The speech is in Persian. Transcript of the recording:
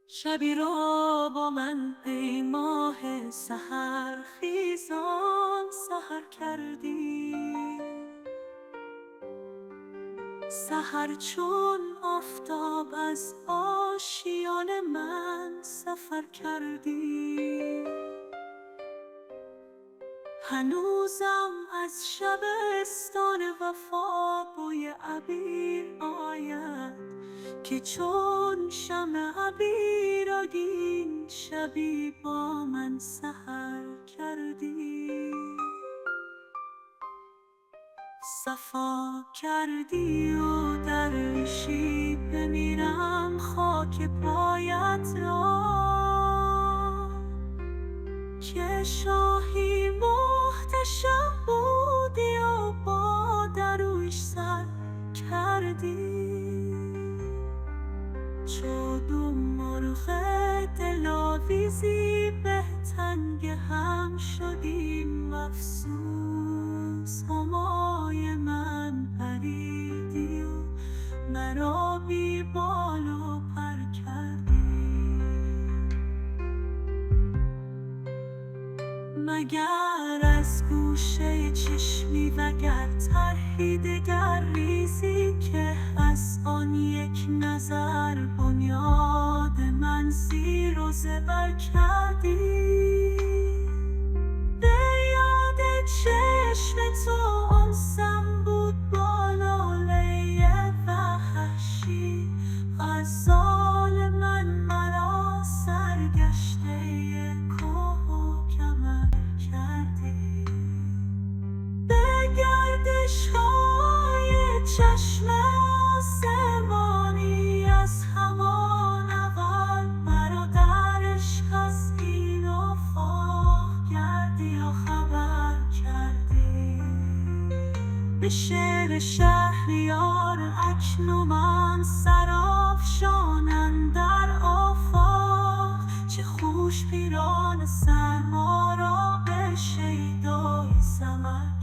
شبی را با من ای ماه سحر خیزان سحر کردی. سحر چون آفتاب از آشیان من سفر کردی. هنوزم از شبستان وفا بوی عبیر آید که چون شمع عبیرآگین شبی با من سحر کردی. صفا کردی و درویشی بمیرم خاک پایت را که شاهی محتشم بودی و با درویش سر کردی. چو دو مرغ دلاویزی به تنگ هم شدیم افسوس همای من پریدی و مرا بی بال و پر کردی. مگر از گوشه چشمی وگر طرحی دگر ریزی که از آن یک نظر بنیاد من زیر و زبر کردی. به یاد چشم تو آنسم بود با لاله وحشی غزال من مرا سرگشته کوه و کمر کردی. به گردش‌های چشم آسمانی از همان اول مرا در عشق از این افاق کردی و خبر کردی. به شعر شهریار اکنون من سرافشان اندر آفاق چه خوش پیرانه سر ما را به شیدای ثمر